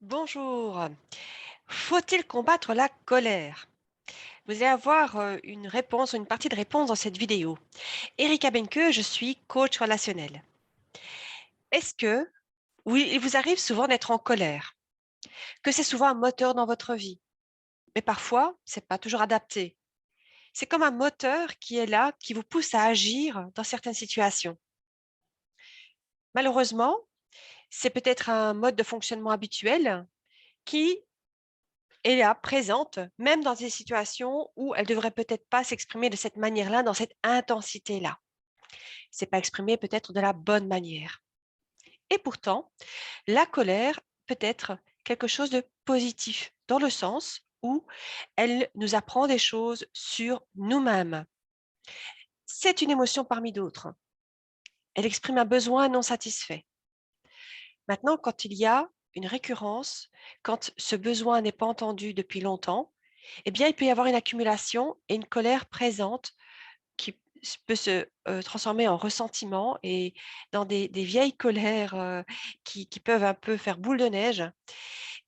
Bonjour. Faut-il combattre la colère? Vous allez avoir une réponse ou une partie de réponse dans cette vidéo. Erika Benke, je suis coach relationnel. Est-ce que, oui, il vous arrive souvent d'être en colère, que c'est souvent un moteur dans votre vie, mais parfois, c'est pas toujours adapté. C'est comme un moteur qui est là, qui vous pousse à agir dans certaines situations. Malheureusement, c'est peut-être un mode de fonctionnement habituel qui est là, présente, même dans des situations où elle devrait peut-être pas s'exprimer de cette manière-là, dans cette intensité-là. C'est pas exprimé peut-être de la bonne manière. Et pourtant, la colère peut être quelque chose de positif, dans le sens où elle nous apprend des choses sur nous-mêmes. C'est une émotion parmi d'autres. Elle exprime un besoin non satisfait. Maintenant, quand il y a une récurrence, quand ce besoin n'est pas entendu depuis longtemps, eh bien, il peut y avoir une accumulation et une colère présente qui peut se transformer en ressentiment et dans des vieilles colères qui peuvent un peu faire boule de neige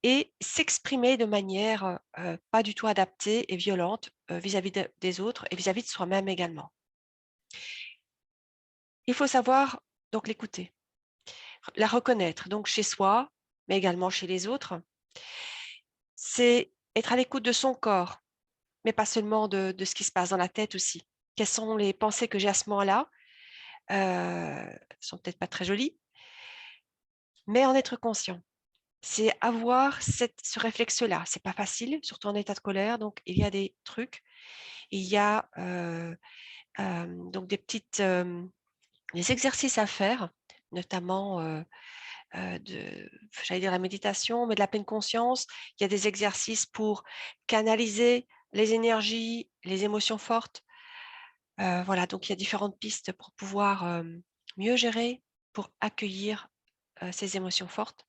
et s'exprimer de manière pas du tout adaptée et violente vis-à-vis des autres et vis-à-vis de soi-même également. Il faut savoir donc l'écouter, la reconnaître donc chez soi, mais également chez les autres. C'est être à l'écoute de son corps, mais pas seulement de ce qui se passe dans la tête aussi. Quelles sont les pensées que j'ai à ce moment-là? Sont peut-être pas très jolies, mais en être conscient. C'est avoir ce réflexe-là. C'est pas facile, surtout en état de colère, donc il y a des trucs. Il y a, donc des exercices à faire, notamment, j'allais dire la méditation, mais de la pleine conscience. Il y a des exercices pour canaliser les énergies, les émotions fortes. Voilà, donc il y a différentes pistes pour pouvoir, mieux gérer, pour accueillir, ces émotions fortes,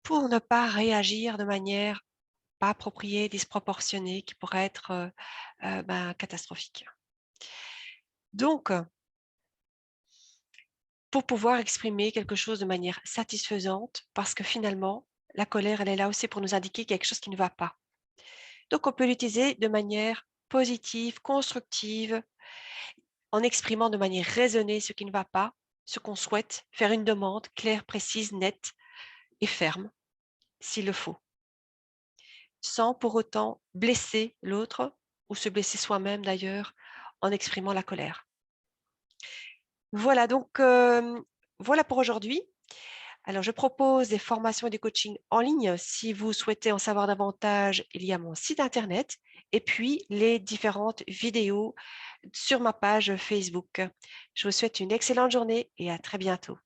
pour ne pas réagir de manière pas appropriée, disproportionnée, qui pourrait être, catastrophique. Donc, pour pouvoir exprimer quelque chose de manière satisfaisante, parce que finalement, la colère, elle est là aussi pour nous indiquer quelque chose qui ne va pas. Donc on peut l'utiliser de manière positive, constructive, en exprimant de manière raisonnée ce qui ne va pas, ce qu'on souhaite, faire une demande claire, précise, nette et ferme, s'il le faut, sans pour autant blesser l'autre ou se blesser soi-même d'ailleurs en exprimant la colère. Voilà donc, voilà pour aujourd'hui. Alors je propose des formations et des coachings en ligne. Si vous souhaitez en savoir davantage, il y a mon site internet et puis les différentes vidéos sur ma page Facebook. Je vous souhaite une excellente journée et à très bientôt.